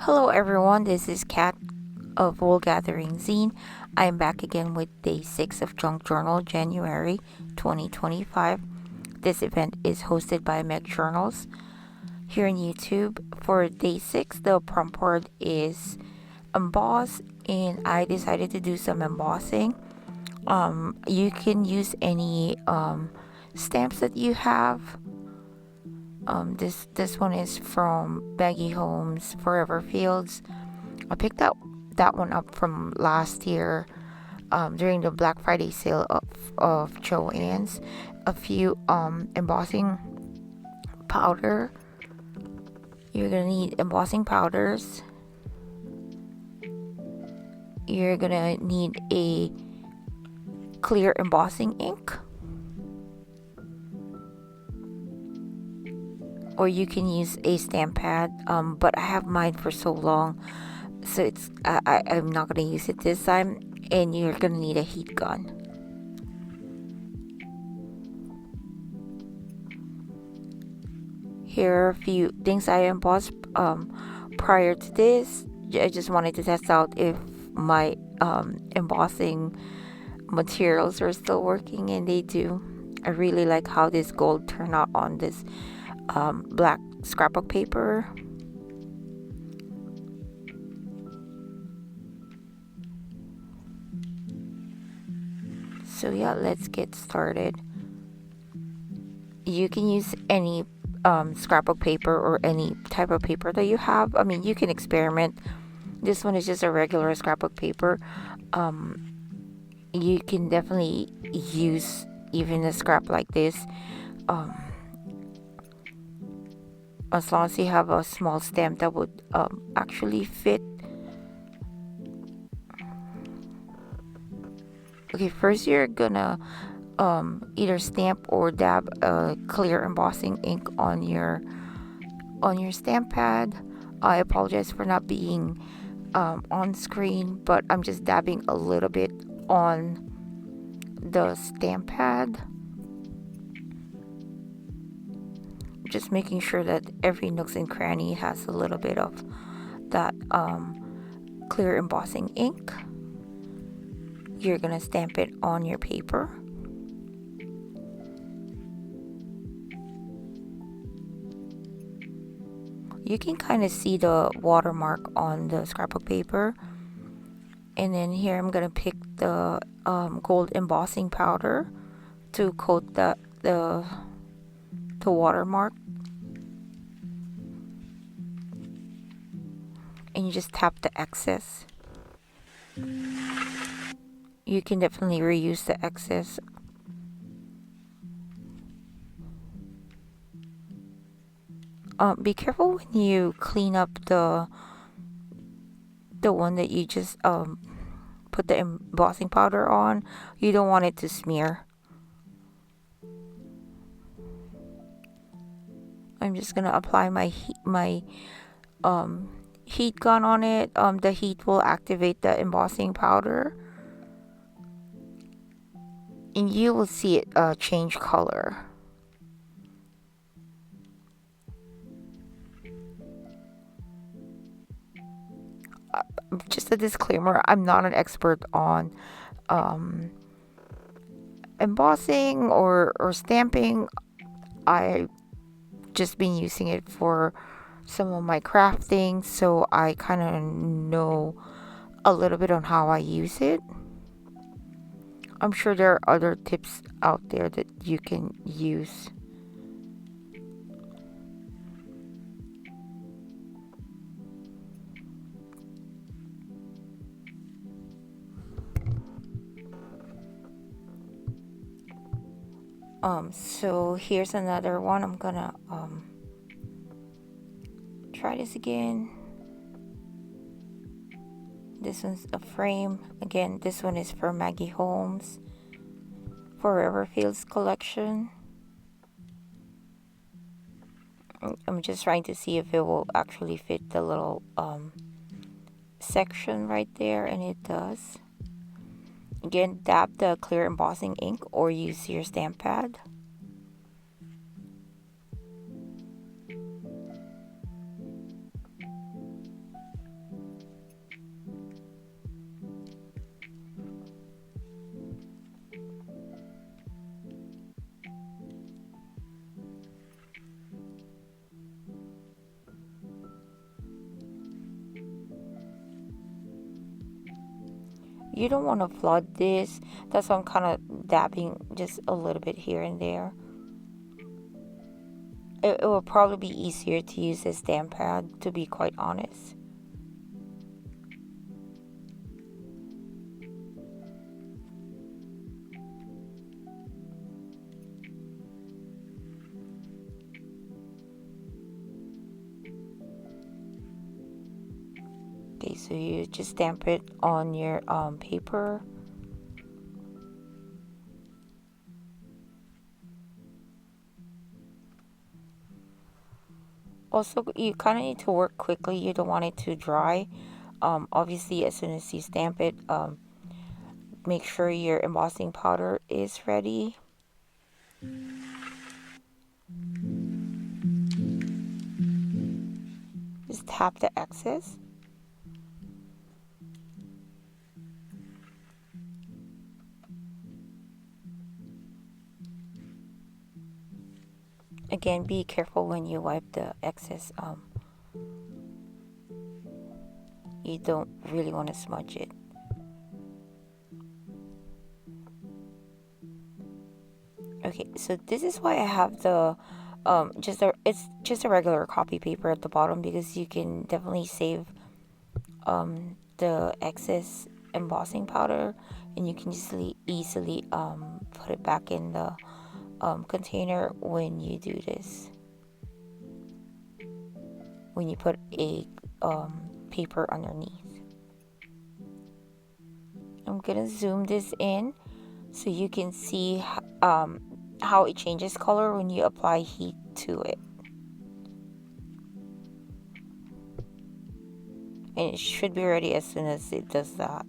Hello everyone, this is Kat of Wool Gathering Zine. I am back again with day 6 of Junk Journal, January 2025. This event is hosted by Meg Journals here on YouTube. For day 6, the prompt word is emboss, and I decided to do some embossing. You can use any stamps that you have. This one is from Baggy Homes Forever Fields. I picked up that one up from last year during the Black Friday sale of Joann's. A few embossing powder. You're gonna need embossing powders. You're gonna need a clear embossing ink, or you can use a stamp pad, but I have mine for so long, so I'm not gonna use it this time. And you're gonna need a heat gun. Here are a few things I embossed prior to this. I just wanted to test out if my embossing materials are still working, and they do. I really like how this gold turned out on this black scrapbook paper. So yeah, let's get started. You can use any scrapbook paper or any type of paper that you have. I mean, you can experiment. This one is just a regular scrapbook paper. You can definitely use even a scrap like this, as long as you have a small stamp that would actually fit. Okay, first you're gonna either stamp or dab a clear embossing ink on your stamp pad. I apologize for not being on screen, but I'm just dabbing a little bit on the stamp pad, just making sure that every nooks and cranny has a little bit of that clear embossing ink. You're gonna stamp it on your paper. You can kind of see the watermark on the scrapbook paper. And then here I'm gonna pick the gold embossing powder to coat the watermark, and you just tap the excess. You can definitely reuse the excess. Be careful when you clean up the one that you just put the embossing powder on. You don't want it to smear. I'm just gonna apply my heat gun on it. The heat will activate the embossing powder, and you will see it change color. Just a disclaimer, I'm not an expert on embossing or stamping. I've just been using it for some of my crafting, so I kind of know a little bit on how I use it. I'm sure there are other tips out there that you can use. So here's another one. I'm gonna try this again. This one's a frame. Again, this one is for Maggie Holmes Forever Fields collection. I'm just trying to see if it will actually fit the little section right there, and it does. Again, dab the clear embossing ink or use your stamp pad. you don't want to flood this. That's why I'm kind of dabbing just a little bit here and there. It will probably be easier to use a stamp pad, to be quite honest. Okay, so you just stamp it on your paper. Also, you kind of need to work quickly. You don't want it to dry. Obviously, as soon as you stamp it, make sure your embossing powder is ready. Just tap the excess. Again, be careful when you wipe the excess. You don't really want to smudge it. Okay, so this is why I have the it's just a regular copy paper at the bottom, because you can definitely save the excess embossing powder, and you can easily put it back in the container when you do this. When you put a paper underneath. I'm gonna zoom this in so you can see how it changes color when you apply heat to it. And it should be ready as soon as it does that.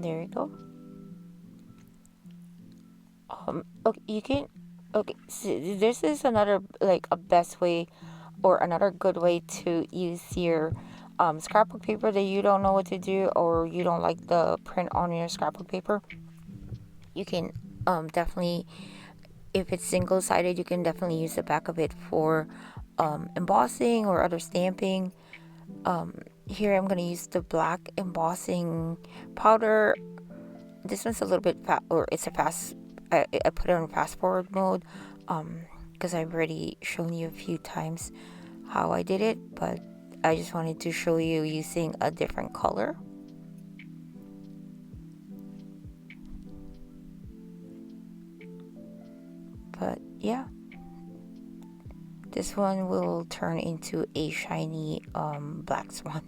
There you go. Okay, you can. Okay, so this is another, like, a best way, or another good way to use your scrapbook paper that you don't know what to do, or you don't like the print on your scrapbook paper. You can definitely, if it's single-sided, you can definitely use the back of it for embossing or other stamping. Here I'm going to use the black embossing powder. This one's a little bit it's a fast. I put it on fast forward mode because I've already shown you a few times how I did it, but I just wanted to show you using a different color. But yeah, this one will turn into a shiny black swan.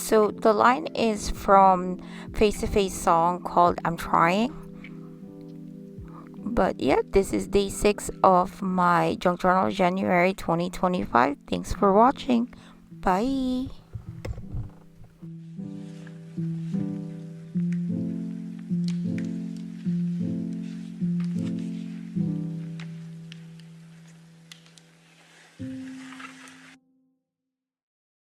So the line is from Face to Face song called I'm Trying. But yeah, this is day 6 of my junk journal January 2025. Thanks for watching. Bye.